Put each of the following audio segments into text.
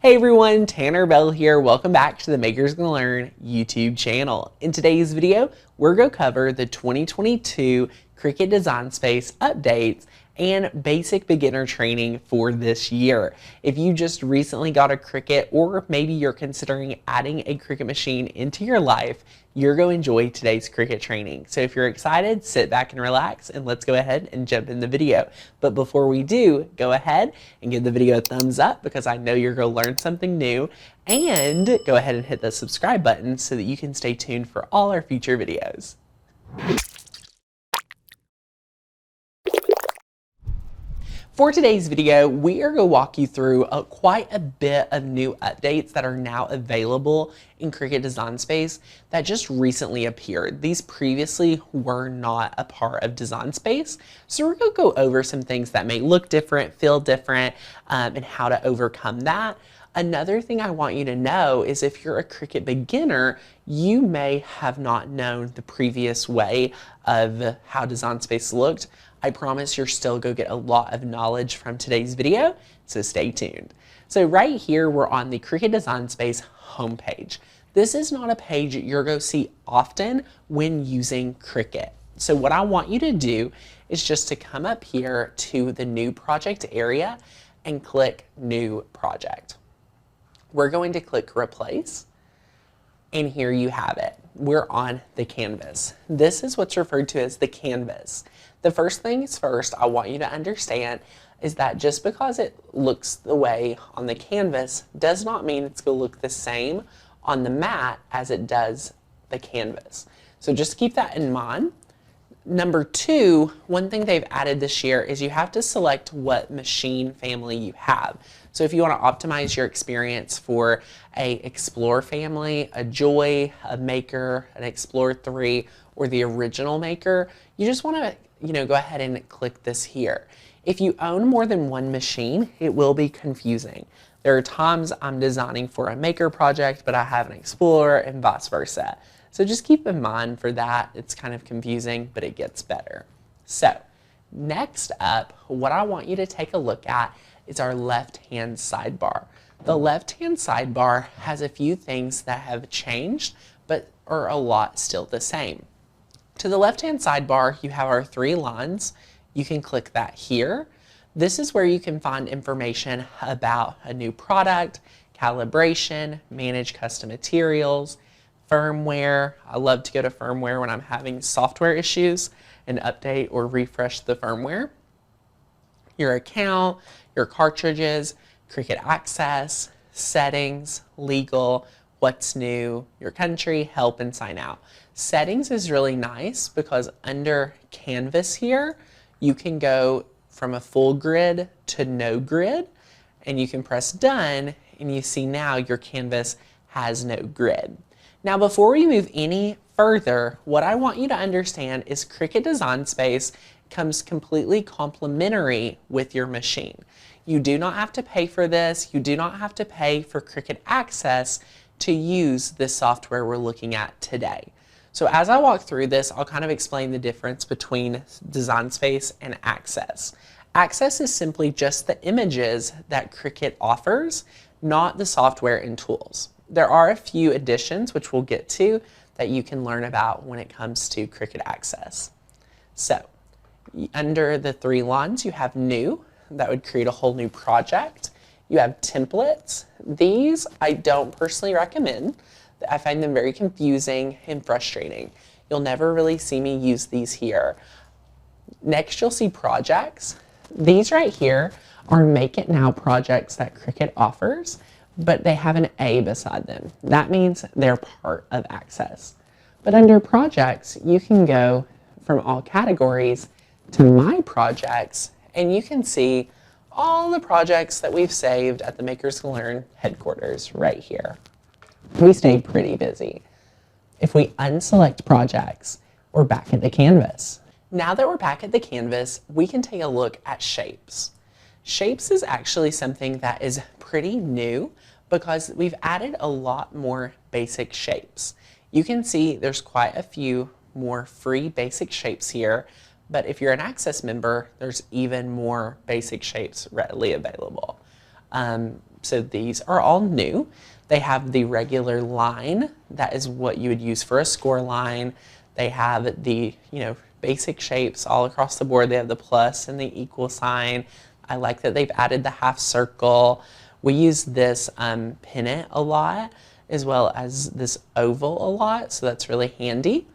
Hey everyone, Tanner Bell here. Welcome back to the Makers Gonna Learn YouTube channel. In today's video, we're going to cover the 2022 Cricut Design Space updates and basic beginner training for this year. If you just recently got a Cricut, or maybe you're considering adding a Cricut machine into your life, you're going to enjoy today's Cricut training. So if you're excited, sit back and relax, and let's go ahead and jump in the video. But before we do, go ahead and give the video a thumbs up because I know you're going to learn something new, and go ahead and hit the subscribe button so that you can stay tuned for all our future videos. For today's video, we are going to walk you through quite a bit of new updates that are now available in Cricut Design Space that just recently appeared. These previously were not a part of Design Space, so we're going to go over some things that may look different, feel different, and how to overcome that. Another thing I want you to know is if you're a Cricut beginner, you may have not known the previous way of how Design Space looked. I promise you're still going to get a lot of knowledge from today's video, so stay tuned. So right here, we're on the Cricut Design Space homepage. This is not a page you're going to see often when using Cricut. So what I want you to do is just to come up here to the New Project area and click New Project. We're going to click Replace, and here you have it. We're on the canvas. This is what's referred to as the canvas. The first things first I want you to understand is that just because it looks the way on the canvas does not mean it's going to look the same on the mat as it does the canvas. So just keep that in mind. Number two, one thing they've added this year is you have to select what machine family you have. So if you want to optimize your experience for a Explorer family, a Joy, a Maker, an Explorer 3, or the original Maker, you just want to go ahead and click this here. If you own more than one machine, it will be confusing. There are times I'm designing for a Maker project, but I have an Explorer and vice versa. So just keep in mind for that. It's kind of confusing, but it gets better. So next up, what I want you to take a look at is our left-hand sidebar. The left-hand sidebar has a few things that have changed, but are a lot still the same. To the left-hand sidebar, you have our three lines. You can click that here. This is where you can find information about a new product, calibration, manage custom materials, firmware. I love to go to firmware when I'm having software issues and update or refresh the firmware. Your account, your cartridges, Cricut Access, settings, legal, what's new, your country, help, and sign out. Settings is really nice because under canvas here, you can go from a full grid to no grid, and you can press done, and you see now your canvas has no grid. Now, before we move any further, what I want you to understand is Cricut Design Space comes completely complimentary with your machine. You do not have to pay for this. You do not have to pay for Cricut Access to use this software we're looking at today. So as I walk through this, I'll kind of explain the difference between Design Space and Access. Access is simply just the images that Cricut offers, not the software and tools. There are a few additions, which we'll get to, that you can learn about when it comes to Cricut Access. So under the three lines, you have New. That would create a whole new project. You have templates. These I don't personally recommend. I find them very confusing and frustrating. You'll never really see me use these here. Next, you'll see projects. These right here are Make It Now projects that Cricut offers, but they have an A beside them. That means they're part of Access. But under projects, you can go from all categories to My Projects, and you can see all the projects that we've saved at the Makers Gonna Learn headquarters right here. We stay pretty busy. If we unselect projects, we're back at the canvas. Now that we're back at the canvas, we can take a look at shapes. Shapes is actually something that is pretty new because we've added a lot more basic shapes. You can see there's quite a few more free basic shapes here, but if you're an Access member, there's even more basic shapes readily available. So these are all new. They have the regular line. That is what you would use for a score line. They have the, basic shapes all across the board. They have the plus and the equal sign. I like that they've added the half circle. We use this pennant a lot, as well as this oval a lot, so that's really handy.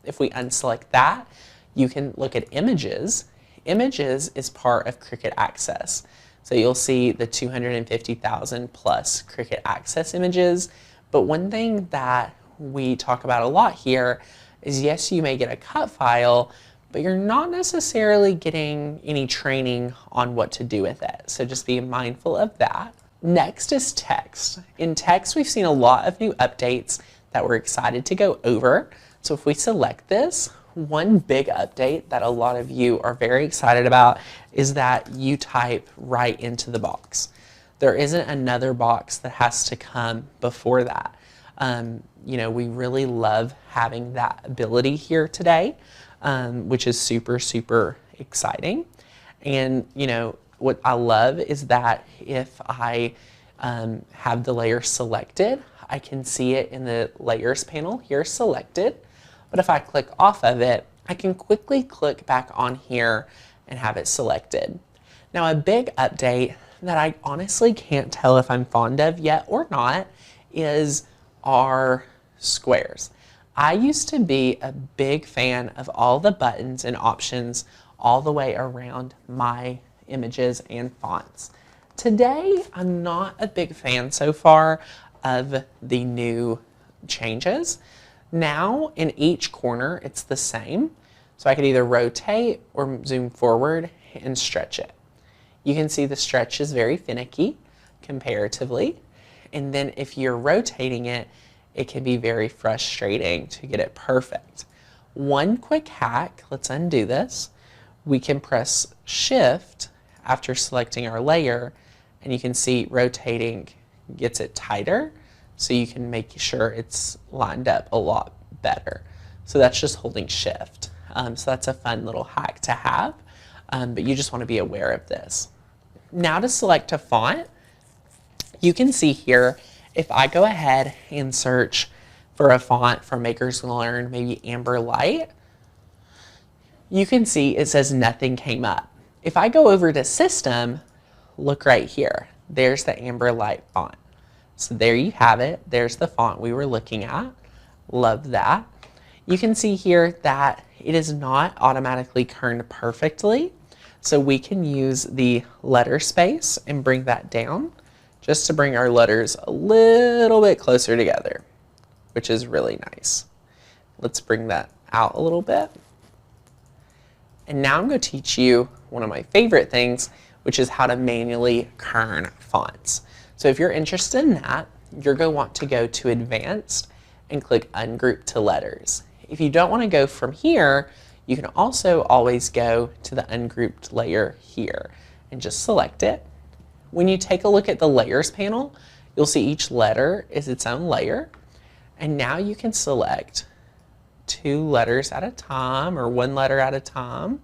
If we unselect that, you can look at images. Images is part of Cricut Access. So you'll see the 250,000 plus Cricut Access images. But one thing that we talk about a lot here is, yes, you may get a cut file, but you're not necessarily getting any training on what to do with it. So just be mindful of that. Next is text. In text, we've seen a lot of new updates that we're excited to go over. So if we select this, one big update that a lot of you are very excited about is that you type right into the box. There isn't another box that has to come before that. We really love having that ability here today, which is super, super exciting. And, what I love is that if I have the layer selected, I can see it in the layers panel here selected. But if I click off of it, I can quickly click back on here and have it selected. Now, a big update that I honestly can't tell if I'm fond of yet or not is our squares. I used to be a big fan of all the buttons and options all the way around my images and fonts. Today, I'm not a big fan so far of the new changes. Now, in each corner, it's the same. So I could either rotate or zoom forward and stretch it. You can see the stretch is very finicky comparatively. And then if you're rotating it, it can be very frustrating to get it perfect. One quick hack, let's undo this. We can press Shift after selecting our layer, and you can see rotating gets it tighter, so you can make sure it's lined up a lot better. So that's just holding Shift. So that's a fun little hack to have, but you just want to be aware of this. Now to select a font, you can see here, if I go ahead and search for a font from Makers Learn, maybe Amber Light, you can see it says nothing came up. If I go over to System, look right here. There's the Amber Light font. So there you have it. There's the font we were looking at. Love that. You can see here that it is not automatically kerned perfectly. So we can use the letter space and bring that down just to bring our letters a little bit closer together, which is really nice. Let's bring that out a little bit. And now I'm going to teach you one of my favorite things, which is how to manually kern fonts. So if you're interested in that, you're going to want to go to Advanced and click Ungroup to Letters. If you don't want to go from here, you can also always go to the ungrouped layer here and just select it. When you take a look at the Layers panel, you'll see each letter is its own layer. And now you can select 2 letters at a time or 1 letter at a time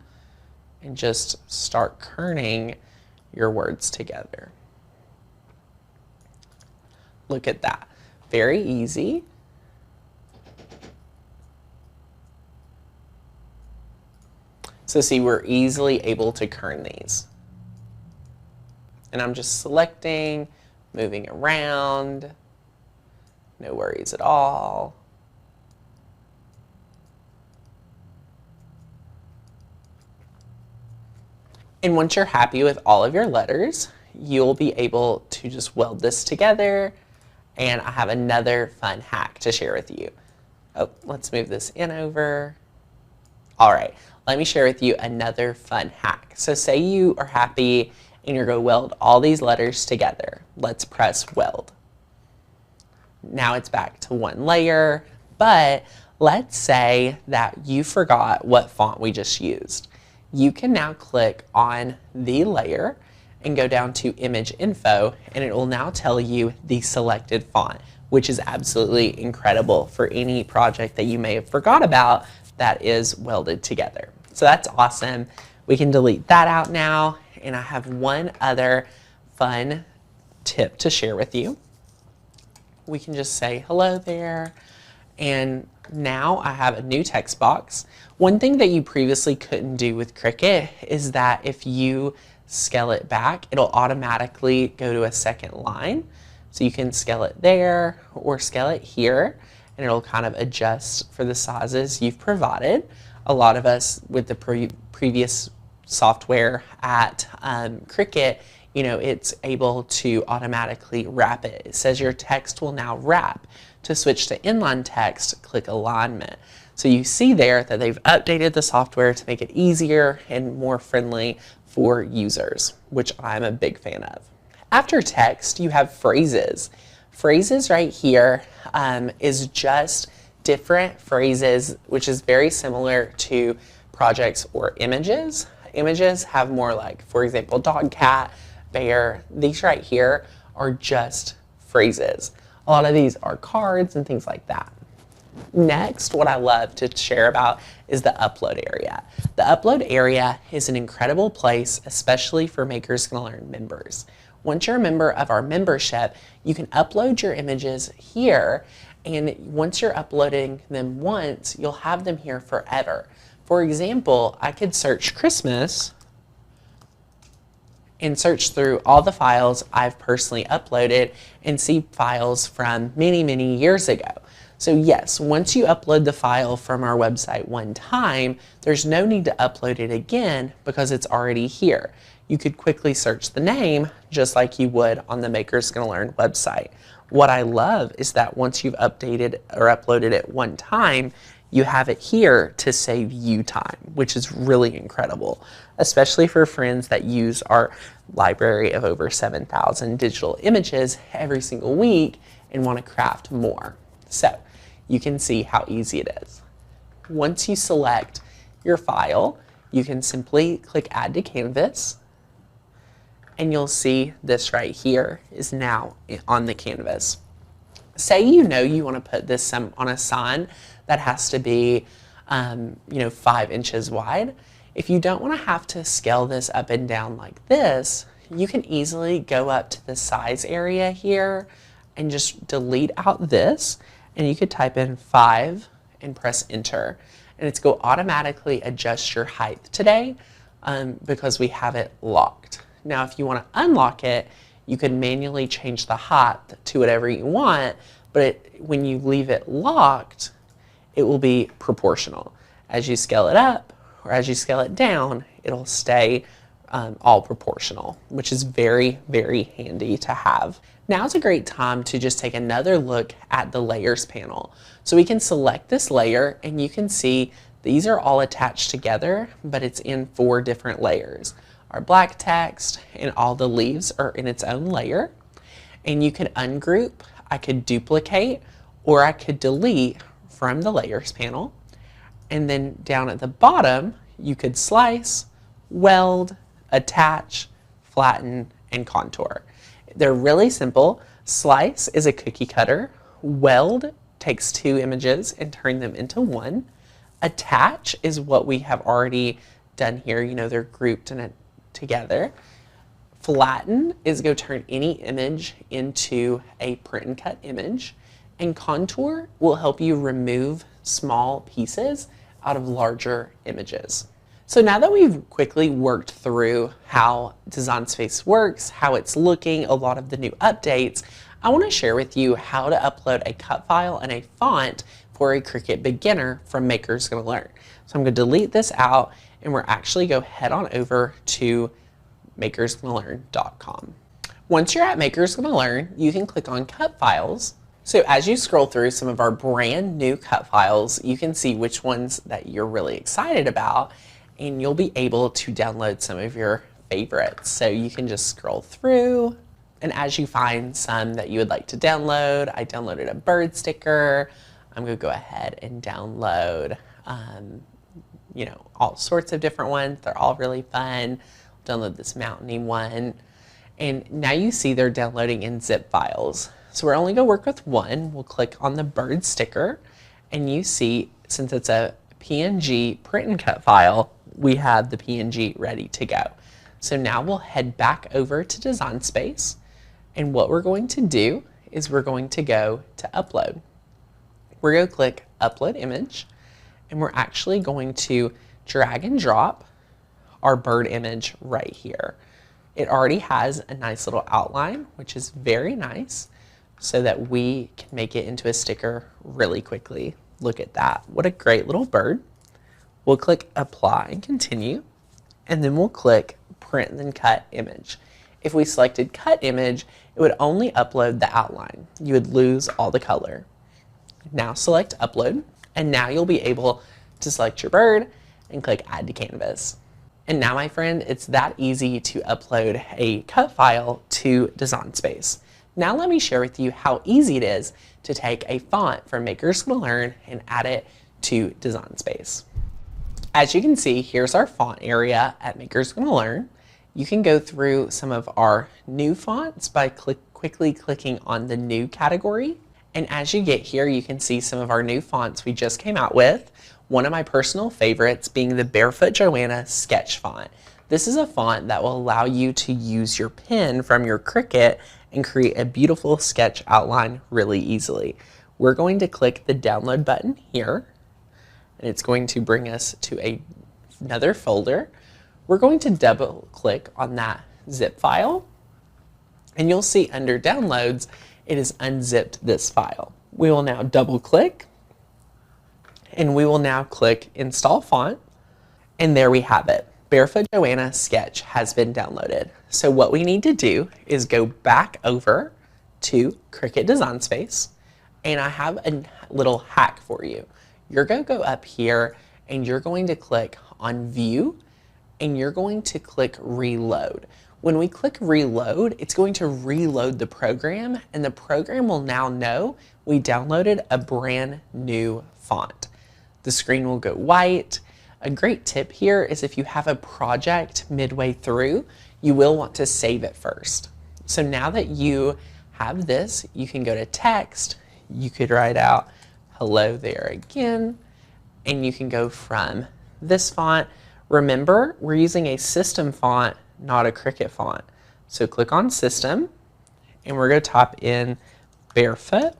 and just start kerning your words together. Look at that. Very easy. So see, we're easily able to kern these. And I'm just selecting, moving around, no worries at all. And once you're happy with all of your letters, you'll be able to just weld this together. And I have another fun hack to share with you. Oh, let's move this in over. All right, let me share with you another fun hack. So say you are happy and you're going to weld all these letters together. Let's press weld. Now it's back to 1 layer, but let's say that you forgot what font we just used. You can now click on the layer and go down to Image Info, and it will now tell you the selected font, which is absolutely incredible for any project that you may have forgot about that is welded together. So that's awesome. We can delete that out now, and I have one other fun tip to share with you. We can just say hello there. And now I have a new text box. One thing that you previously couldn't do with Cricut is that if you scale it back, it'll automatically go to a second line. So you can scale it there or scale it here, and it'll kind of adjust for the sizes you've provided. A lot of us with the previous software at Cricut, it's able to automatically wrap it. It says your text will now wrap. To switch to inline text, click alignment. So you see there that they've updated the software to make it easier and more friendly for users, which I'm a big fan of. After text, you have phrases. Phrases right here is just different phrases, which is very similar to projects or images. Images have more like, for example, dog, cat, bear. These right here are just phrases. A lot of these are cards and things like that. Next, what I love to share about is the upload area. The upload area is an incredible place, especially for Makers Gonna Learn members. Once you're a member of our membership, you can upload your images here, and once you're uploading them once, you'll have them here forever. For example, I could search Christmas and search through all the files I've personally uploaded and see files from many, many years ago. So yes, once you upload the file from our website one time, there's no need to upload it again because it's already here. You could quickly search the name just like you would on the Makers Gonna Learn website. What I love is that once you've updated or uploaded it one time, you have it here to save you time, which is really incredible, especially for friends that use our library of over 7,000 digital images every single week and want to craft more. So you can see how easy it is. Once you select your file, you can simply click Add to Canvas, and you'll see this right here is now on the canvas. Say you want to put this on a sign that has to be 5 inches wide. If you don't want to have to scale this up and down like this, you can easily go up to the size area here and just delete out this, and you could type in 5 and press enter, and it's going to automatically adjust your height today because we have it locked. Now if you want to unlock it, you can manually change the height to whatever you want, but when you leave it locked, it will be proportional. As you scale it up or as you scale it down, it'll stay all proportional, which is very, very handy to have. Now is a great time to just take another look at the layers panel. So we can select this layer, and you can see these are all attached together, but it's in 4 different layers. Our black text and all the leaves are in its own layer, and you could ungroup, I could duplicate, or I could delete from the layers panel. And then down at the bottom, you could slice, weld, attach, flatten, and contour. They're really simple. Slice is a cookie cutter. Weld takes 2 images and turn them into 1. Attach is what we have already done here. They're grouped together. Flatten is going to turn any image into a print and cut image. And contour will help you remove small pieces out of larger images. So now that we've quickly worked through how Design Space works, how it's looking, a lot of the new updates, I want to share with you how to upload a cut file and a font for a Cricut beginner from Makers Gonna Learn. So I'm going to delete this out, and we're actually go head on over to makersgonnalearn.com. Once you're at Makers Gonna Learn, you can click on Cut Files. So as you scroll through some of our brand new cut files, you can see which ones that you're really excited about, and you'll be able to download some of your favorites. So you can just scroll through, and as you find some that you would like to download, I downloaded a bird sticker. I'm going to go ahead and download all sorts of different ones. They're all really fun. Download this mountainy one, and now you see they're downloading in zip files. So we're only going to work with one. We'll click on the bird sticker, and you see, since it's a PNG print and cut file, we have the PNG ready to go. So now we'll head back over to Design Space, And what we're going to do is we're going to go to upload. We're going to click upload image, and we're actually going to drag and drop our bird image right here. It already has a nice little outline, which is very nice, so that we can make it into a sticker really quickly. Look at that. What a great little bird. We'll click apply and continue, and then we'll click print and then cut image. If we selected cut image, it would only upload the outline. You would lose all the color. Now select upload, and now you'll be able to select your bird and click add to canvas. And now, my friend, it's that easy to upload a cut file to Design Space. Now let me share with you how easy it is to take a font from Maker's Gonna Learn and add it to Design Space. As you can see, here's our font area at Maker's Gonna Learn. You can go through some of our new fonts by quickly clicking on the new category. And as you get here, you can see some of our new fonts we just came out with. One of my personal favorites being the Barefoot Joanna sketch font. This is a font that will allow you to use your pen from your Cricut and create a beautiful sketch outline really easily. We're going to click the download button here, and it's going to bring us to another folder. We're going to double click on that zip file, and you'll see under downloads, it has unzipped this file. We will now double click, and we will now click install font, and there we have it. Barefoot Joanna sketch has been downloaded. So what we need to do is go back over to Cricut Design Space, and I have a little hack for you. You're going to go up here and you're going to click on view, and you're going to click reload. When we click reload, it's going to reload the program, and the program will now know we downloaded a brand new font. The screen will go white. A great tip here is if you have a project midway through, you will want to save it first. So now that you have this, you can go to text, you could write out hello there again, and you can go from this font. Remember, we're using a system font, not a Cricut font. So click on system, and we're going to type in Barefoot.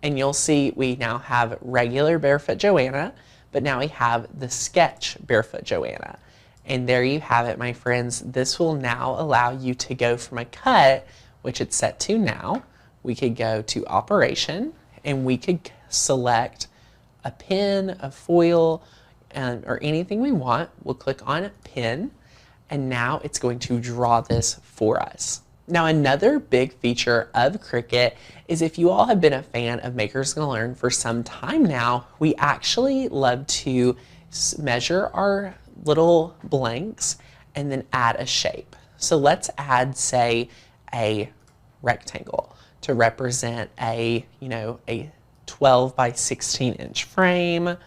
And you'll see we now have regular Barefoot Joanna, but now we have the sketch Barefoot Joanna. And there you have it, my friends. This will now allow you to go from a cut, which it's set to now. We could go to operation, and we could select a pen, a foil, or anything we want. We'll click on pen, and now it's going to draw this for us. Now, another big feature of Cricut is if you all have been a fan of Maker's Gonna Learn for some time now, we actually love to measure our little blanks and then add a shape. So let's add, say, a rectangle to represent a 12 by 16 inch frame,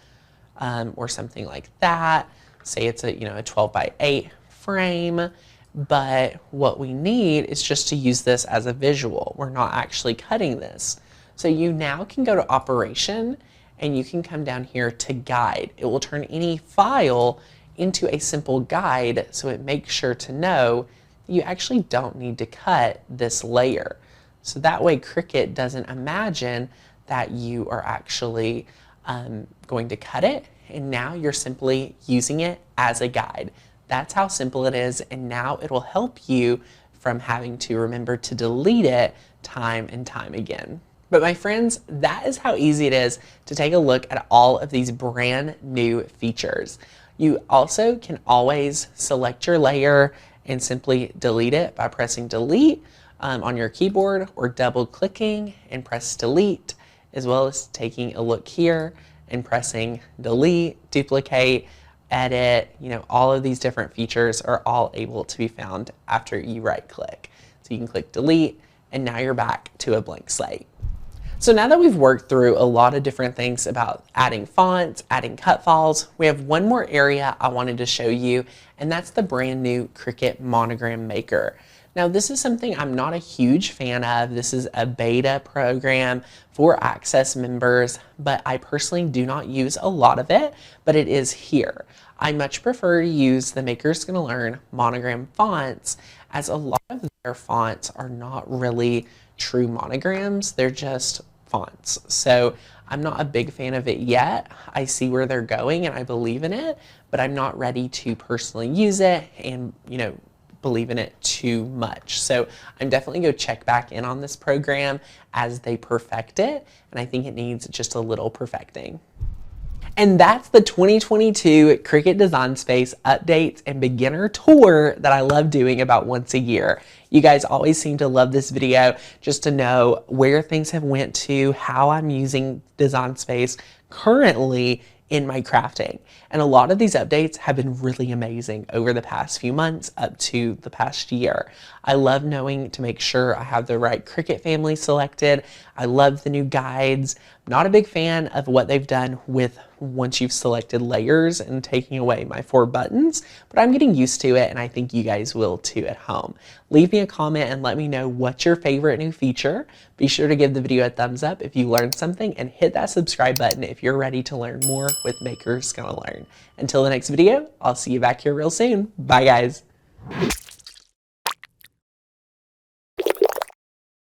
or something like that. Say it's a 12 by 8 frame. But what we need is just to use this as a visual. We're not actually cutting this. So you now can go to operation, and you can come down here to guide. It will turn any file into a simple guide, so it makes sure to know that you actually don't need to cut this layer. So that way Cricut doesn't imagine that you are actually going to cut it, and now you're simply using it as a guide. That's how simple it is, and now it will help you from having to remember to delete it time and time again. But my friends, that is how easy it is to take a look at all of these brand new features. You also can always select your layer and simply delete it by pressing delete on your keyboard, or double clicking and press delete, as well as taking a look here and pressing delete, duplicate, edit. All of these different features are all able to be found after you right click. So you can click delete, and now you're back to a blank slate. So now that we've worked through a lot of different things about adding fonts, adding cut files, we have one more area I wanted to show you, and that's the brand new Cricut Monogram Maker. Now, this is something I'm not a huge fan of. This is a beta program for Access members, but I personally do not use a lot of it, but it is here. I much prefer to use the Maker's Gonna Learn Monogram fonts, as a lot of Their fonts are not really true monograms, they're just fonts. So I'm not a big fan of it yet. I see where they're going and I believe in it, but I'm not ready to personally use it and, believe in it too much. So I'm definitely going to check back in on this program as they perfect it, and I think it needs just a little perfecting. And that's the 2022 Cricut Design Space updates and beginner tour that I love doing about once a year. You guys always seem to love this video just to know where things have went to, how I'm using Design Space currently in my crafting. And a lot of these updates have been really amazing over the past few months up to the past year. I love knowing to make sure I have the right Cricut family selected. I love the new guides. Not a big fan of what they've done with once you've selected layers and taking away my 4 buttons, but I'm getting used to it and I think you guys will too at home. Leave me a comment and let me know what's your favorite new feature. Be sure to give the video a thumbs up if you learned something and hit that subscribe button if you're ready to learn more with Maker's Gonna Learn. Until the next video, I'll see you back here real soon. Bye guys.